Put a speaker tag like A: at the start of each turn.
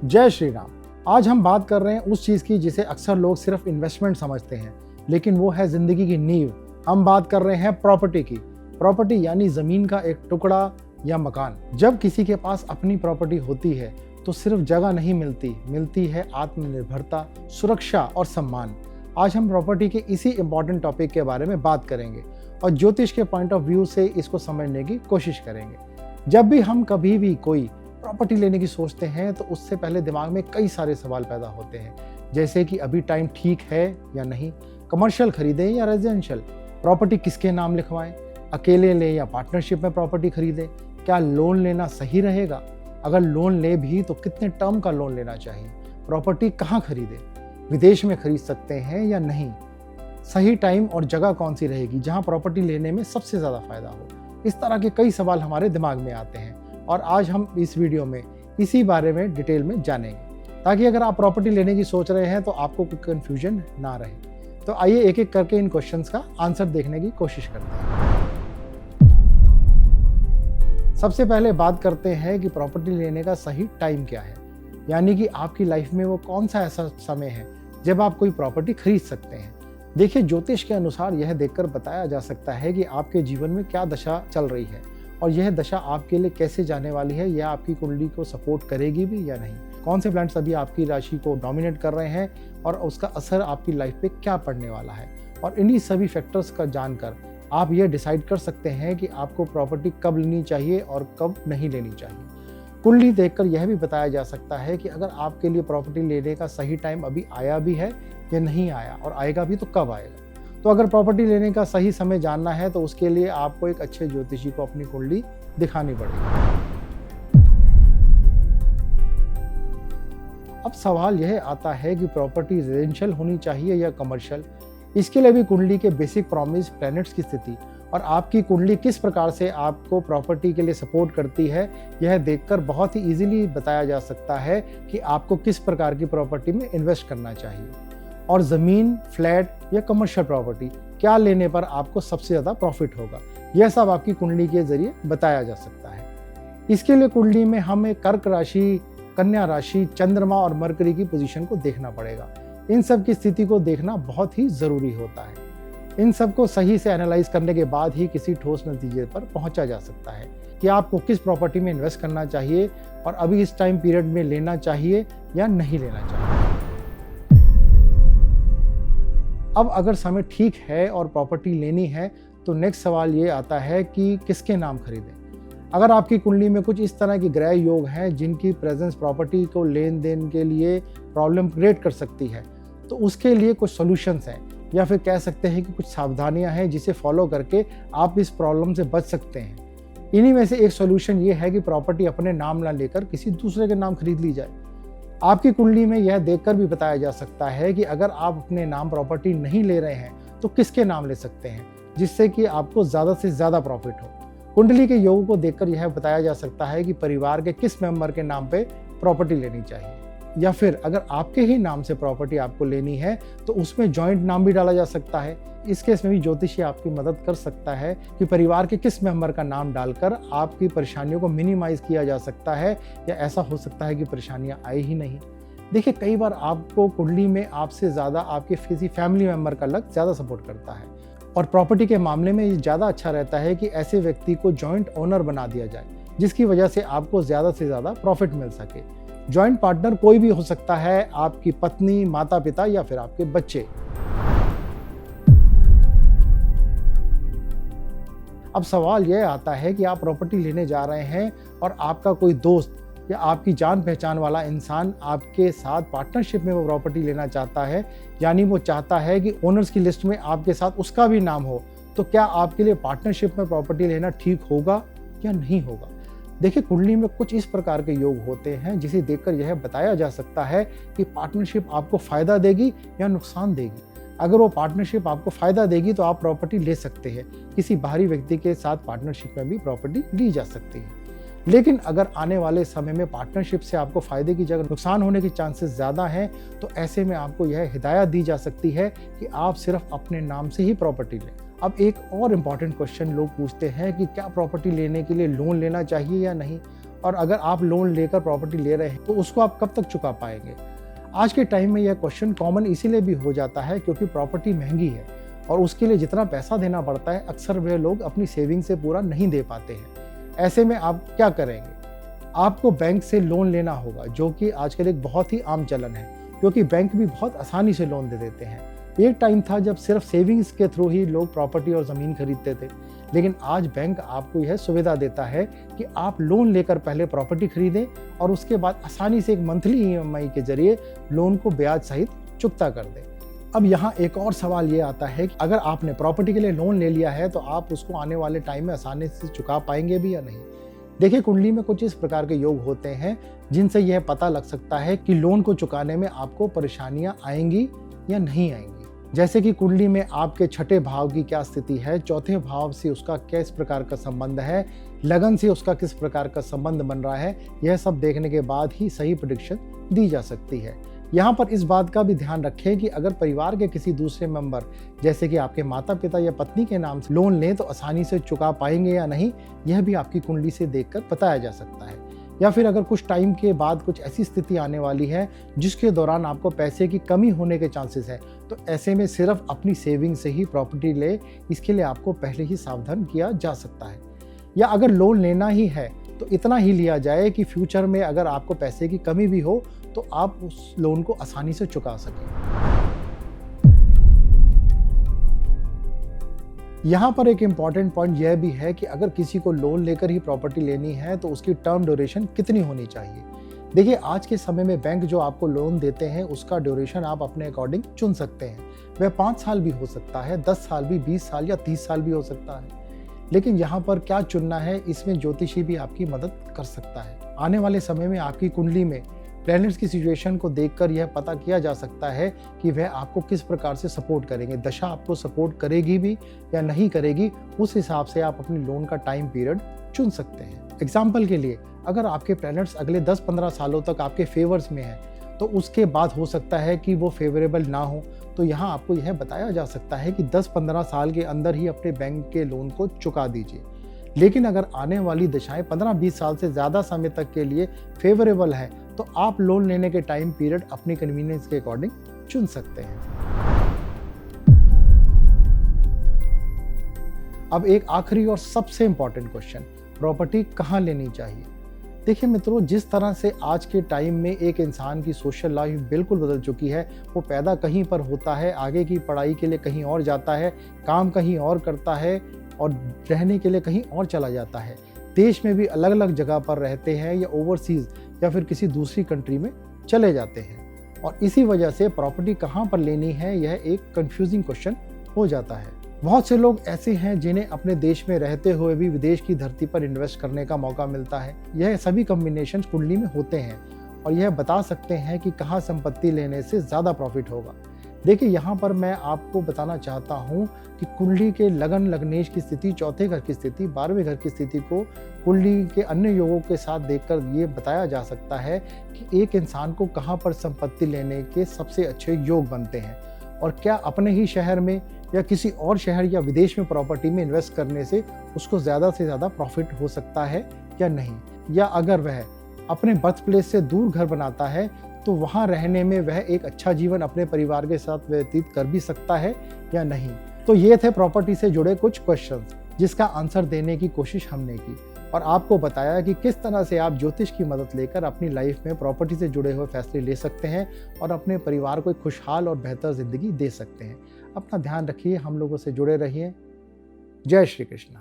A: जय श्री राम। आज हम बात कर रहे हैं उस चीज़ की जिसे अक्सर लोग सिर्फ इन्वेस्टमेंट समझते हैं, लेकिन वो है ज़िंदगी की नींव। हम बात कर रहे हैं प्रॉपर्टी की। प्रॉपर्टी यानी ज़मीन का एक टुकड़ा या मकान। जब किसी के पास अपनी प्रॉपर्टी होती है तो सिर्फ जगह नहीं मिलती है आत्मनिर्भरता, सुरक्षा और सम्मान। आज हम प्रॉपर्टी के इसी इम्पॉर्टेंट टॉपिक के बारे में बात करेंगे और ज्योतिष के पॉइंट ऑफ व्यू से इसको समझने की कोशिश करेंगे। जब भी हम कभी भी कोई प्रॉपर्टी लेने की सोचते हैं तो उससे पहले दिमाग में कई सारे सवाल पैदा होते हैं, जैसे कि अभी टाइम ठीक है या नहीं, कमर्शियल खरीदें या रेजिडेंशियल, प्रॉपर्टी किसके नाम लिखवाएं, अकेले लें या पार्टनरशिप में प्रॉपर्टी खरीदें, क्या लोन लेना सही रहेगा, अगर लोन ले भी तो कितने टर्म का लोन लेना चाहिए, प्रॉपर्टी कहाँ खरीदें, विदेश में खरीद सकते हैं या नहीं, सही टाइम और जगह कौन सी रहेगी जहाँ प्रॉपर्टी लेने में सबसे ज़्यादा फायदा हो। इस तरह के कई सवाल हमारे दिमाग में आते हैं और आज हम इस वीडियो में इसी बारे में डिटेल में जानेंगे, ताकि अगर आप प्रॉपर्टी लेने की सोच रहे हैं तो आपको कोई कन्फ्यूजन ना रहे। तो आइए एक एक करके इन क्वेश्चंस का आंसर देखने की कोशिश करते हैं। सबसे पहले बात करते हैं कि प्रॉपर्टी लेने का सही टाइम क्या है, यानी कि आपकी लाइफ में वो कौन सा ऐसा समय है जब आप कोई प्रॉपर्टी खरीद सकते हैं। देखिए, ज्योतिष के अनुसार यह देखकर बताया जा सकता है कि आपके जीवन में क्या दशा चल रही है और यह दशा आपके लिए कैसे जाने वाली है, यह आपकी कुंडली को सपोर्ट करेगी भी या नहीं, कौन से प्लैनेट्स अभी आपकी राशि को डोमिनेट कर रहे हैं और उसका असर आपकी लाइफ पे क्या पड़ने वाला है। और इन्हीं सभी फैक्टर्स का जानकर आप यह डिसाइड कर सकते हैं कि आपको प्रॉपर्टी कब लेनी चाहिए और कब नहीं लेनी चाहिए। कुंडली देखकर यह भी बताया जा सकता है कि अगर आपके लिए प्रॉपर्टी लेने का सही टाइम अभी आया भी है या नहीं आया, और आएगा भी तो कब आएगा। तो अगर प्रॉपर्टी लेने का सही समय जानना है तो उसके लिए आपको एक अच्छे ज्योतिषी को अपनी कुंडली दिखानी पड़ेगी। अब सवाल यह आता है कि प्रॉपर्टी रेजिडेंशियल होनी चाहिए या कमर्शियल। इसके लिए भी कुंडली के बेसिक प्रॉमिस, प्लैनेट्स की स्थिति और आपकी कुंडली किस प्रकार से आपको प्रॉपर्टी के लिए सपोर्ट करती है, यह देखकर बहुत ही इजीली बताया जा सकता है कि आपको किस प्रकार की प्रॉपर्टी में इन्वेस्ट करना चाहिए और ज़मीन, फ्लैट या कमर्शियल प्रॉपर्टी क्या लेने पर आपको सबसे ज़्यादा प्रॉफिट होगा। यह सब आपकी कुंडली के जरिए बताया जा सकता है। इसके लिए कुंडली में हमें कर्क राशि, कन्या राशि, चंद्रमा और मरकरी की पोजीशन को देखना पड़ेगा। इन सब की स्थिति को देखना बहुत ही ज़रूरी होता है। इन सब को सही से एनालाइज करने के बाद ही किसी ठोस नतीजे पर पहुंचा जा सकता है कि आपको किस प्रॉपर्टी में इन्वेस्ट करना चाहिए और अभी इस टाइम पीरियड में लेना चाहिए या नहीं लेना चाहिए। अब अगर समय ठीक है और प्रॉपर्टी लेनी है तो नेक्स्ट सवाल ये आता है कि किसके नाम खरीदें। अगर आपकी कुंडली में कुछ इस तरह के ग्रह योग हैं जिनकी प्रेजेंस प्रॉपर्टी को लेन देन के लिए प्रॉब्लम क्रिएट कर सकती है, तो उसके लिए कुछ सॉल्यूशंस हैं या फिर कह सकते हैं कि कुछ सावधानियां हैं जिसे फॉलो करके आप इस प्रॉब्लम से बच सकते हैं। इन्हीं में से एक सॉल्यूशन ये है कि प्रॉपर्टी अपने नाम ना लेकर किसी दूसरे के नाम खरीद ली जाए। आपकी कुंडली में यह देखकर भी बताया जा सकता है कि अगर आप अपने नाम प्रॉपर्टी नहीं ले रहे हैं तो किसके नाम ले सकते हैं, जिससे कि आपको ज़्यादा से ज़्यादा प्रॉफिट हो। कुंडली के योग को देखकर यह बताया जा सकता है कि परिवार के किस मेंबर के नाम पे प्रॉपर्टी लेनी चाहिए, या फिर अगर आपके ही नाम से प्रॉपर्टी आपको लेनी है तो उसमें जॉइंट नाम भी डाला जा सकता है। इस केस में भी ज्योतिषी आपकी मदद कर सकता है कि परिवार के किस मेंबर का नाम डालकर आपकी परेशानियों को मिनिमाइज किया जा सकता है, या ऐसा हो सकता है कि परेशानियां आए ही नहीं। देखिए, कई बार आपको कुंडली में आपसे ज़्यादा आपके किसी फैमिली मेंबर का लक ज़्यादा सपोर्ट करता है, और प्रॉपर्टी के मामले में ये ज़्यादा अच्छा रहता है कि ऐसे व्यक्ति को जॉइंट ओनर बना दिया जाए, जिसकी वजह से आपको ज़्यादा से ज़्यादा प्रॉफिट मिल सके। जॉइंट पार्टनर कोई भी हो सकता है, आपकी पत्नी, माता पिता या फिर आपके बच्चे। अब सवाल यह आता है कि आप प्रॉपर्टी लेने जा रहे हैं और आपका कोई दोस्त या आपकी जान पहचान वाला इंसान आपके साथ पार्टनरशिप में वो प्रॉपर्टी लेना चाहता है, यानी वो चाहता है कि ओनर्स की लिस्ट में आपके साथ उसका भी नाम हो, तो क्या आपके लिए पार्टनरशिप में प्रॉपर्टी लेना ठीक होगा या नहीं होगा। देखिए, कुंडली में कुछ इस प्रकार के योग होते हैं जिसे देखकर यह बताया जा सकता है कि पार्टनरशिप आपको फायदा देगी या नुकसान देगी। अगर वो पार्टनरशिप आपको फायदा देगी तो आप प्रॉपर्टी ले सकते हैं, किसी बाहरी व्यक्ति के साथ पार्टनरशिप में भी प्रॉपर्टी ली जा सकती है। लेकिन अगर आने वाले समय में पार्टनरशिप से आपको फायदे की जगह नुकसान होने के चांसेस ज़्यादा हैं, तो ऐसे में आपको यह हिदायत दी जा सकती है कि आप सिर्फ अपने नाम से ही प्रॉपर्टी लें। अब एक और इम्पॉर्टेंट क्वेश्चन लोग पूछते हैं कि क्या प्रॉपर्टी लेने के लिए लोन लेना चाहिए या नहीं, और अगर आप लोन लेकर प्रॉपर्टी ले रहे हैं तो उसको आप कब तक चुका पाएंगे। आज के टाइम में यह क्वेश्चन कॉमन इसीलिए भी हो जाता है क्योंकि प्रॉपर्टी महंगी है और उसके लिए जितना पैसा देना पड़ता है अक्सर वे लोग अपनी सेविंग से पूरा नहीं दे पाते हैं। ऐसे में आप क्या करेंगे? आपको बैंक से लोन लेना होगा, जो कि आजकल एक बहुत ही आम चलन है क्योंकि बैंक भी बहुत आसानी से लोन दे देते हैं। एक टाइम था जब सिर्फ सेविंग्स के थ्रू ही लोग प्रॉपर्टी और ज़मीन खरीदते थे, लेकिन आज बैंक आपको यह सुविधा देता है कि आप लोन लेकर पहले प्रॉपर्टी खरीदें और उसके बाद आसानी से एक मंथली ईएमआई के जरिए लोन को ब्याज सहित चुकता कर दें। अब यहाँ एक और सवाल ये आता है कि अगर आपने प्रॉपर्टी के लिए लोन ले लिया है तो आप उसको आने वाले टाइम में आसानी से चुका पाएंगे भी या नहीं। देखिए, कुंडली में कुछ इस प्रकार के योग होते हैं जिनसे यह पता लग सकता है कि लोन को चुकाने में आपको परेशानियां आएंगी या नहीं आएंगी। जैसे कि कुंडली में आपके छठे भाव की क्या स्थिति है, चौथे भाव से उसका किस प्रकार का संबंध है, लगन से उसका किस प्रकार का संबंध बन रहा है, यह सब देखने के बाद ही सही प्रेडिक्शन दी जा सकती है। यहाँ पर इस बात का भी ध्यान रखें कि अगर परिवार के किसी दूसरे मेंबर जैसे कि आपके माता पिता या पत्नी के नाम से लोन लें तो आसानी से चुका पाएंगे या नहीं, यह भी आपकी कुंडली से देखकर बताया जा सकता है। या फिर अगर कुछ टाइम के बाद कुछ ऐसी स्थिति आने वाली है जिसके दौरान आपको पैसे की कमी होने के चांसेस है, तो ऐसे में सिर्फ अपनी सेविंग से ही प्रॉपर्टी ले, इसके लिए आपको पहले ही सावधान किया जा सकता है। या अगर लोन लेना ही है तो इतना ही लिया जाए कि फ्यूचर में अगर आपको पैसे की कमी भी हो तो आप उस लोन को आसानी से चुका सकें। यहाँ पर एक इम्पॉर्टेंट पॉइंट यह भी है कि अगर किसी को लोन लेकर ही प्रॉपर्टी लेनी है तो उसकी टर्म ड्यूरेशन कितनी होनी चाहिए। देखिए, आज के समय में बैंक जो आपको लोन देते हैं उसका ड्यूरेशन आप अपने अकॉर्डिंग चुन सकते हैं। वह 5 साल भी हो सकता है, 10 साल भी, 20 साल या 30 साल भी हो सकता है। लेकिन यहाँ पर क्या चुनना है, इसमें ज्योतिषी भी आपकी मदद कर सकता है। आने वाले समय में आपकी कुंडली में प्लैनेट्स की सिचुएशन को देखकर यह पता किया जा सकता है कि वह आपको किस प्रकार से सपोर्ट करेंगे, दशा आपको सपोर्ट करेगी भी या नहीं करेगी। उस हिसाब से आप अपनी लोन का टाइम पीरियड चुन सकते हैं। एग्जाम्पल के लिए, अगर आपके प्लैनेट्स अगले 10-15 सालों तक आपके फेवर्स में हैं तो उसके बाद हो सकता है कि वो फेवरेबल ना हो, तो यहाँ आपको यह बताया जा सकता है कि 10-15 साल के अंदर ही अपने बैंक के लोन को चुका दीजिए। लेकिन अगर आने वाली दशाएं 15-20 साल से ज़्यादा समय तक के लिए फेवरेबल है तो आप लोन लेने के टाइम पीरियड अपनी कन्वीनियंस के अकॉर्डिंग चुन सकते हैं। अब एक आखिरी और सबसे इंपॉर्टेंट क्वेश्चन, प्रॉपर्टी कहाँ लेनी चाहिए। देखिए मित्रों, जिस तरह से आज के टाइम में एक इंसान की सोशल लाइफ बिल्कुल बदल चुकी है, वो पैदा कहीं पर होता है, आगे की पढ़ाई के लिए कहीं और जाता है, काम कहीं और करता है और रहने के लिए कहीं और चला जाता है। देश में भी अलग अलग जगह पर रहते हैं या ओवरसीज या फिर किसी दूसरी कंट्री में चले जाते हैं और इसी वजह से प्रॉपर्टी कहाँ पर लेनी है यह एक कंफ्यूजिंग क्वेश्चन हो जाता है। बहुत से लोग ऐसे हैं जिन्हें अपने देश में रहते हुए भी विदेश की धरती पर इन्वेस्ट करने का मौका मिलता है। यह सभी कॉम्बिनेशन कुंडली में होते हैं और यह बता सकते हैं कि कहाँ संपत्ति लेने से ज़्यादा प्रॉफिट होगा। देखिए, यहाँ पर मैं आपको बताना चाहता हूँ कि कुंडली के लगन लग्नेश की स्थिति, चौथे घर की स्थिति, 12वें घर की स्थिति को कुंडली के अन्य योगों के साथ देखकर ये बताया जा सकता है कि एक इंसान को कहाँ पर संपत्ति लेने के सबसे अच्छे योग बनते हैं और क्या अपने ही शहर में या किसी और शहर या विदेश में प्रॉपर्टी में इन्वेस्ट करने से उसको ज़्यादा से ज़्यादा प्रॉफिट हो सकता है या नहीं, या अगर वह अपने बर्थ प्लेस से दूर घर बनाता है तो वहाँ रहने में वह एक अच्छा जीवन अपने परिवार के साथ व्यतीत कर भी सकता है या नहीं। तो ये थे प्रॉपर्टी से जुड़े कुछ क्वेश्चंस जिसका आंसर देने की कोशिश हमने की और आपको बताया कि किस तरह से आप ज्योतिष की मदद लेकर अपनी लाइफ में प्रॉपर्टी से जुड़े हुए फैसले ले सकते हैं और अपने परिवार को एक खुशहाल और बेहतर जिंदगी दे सकते हैं। अपना ध्यान रखिए, हम लोगों से जुड़े रहिए। जय श्री कृष्ण।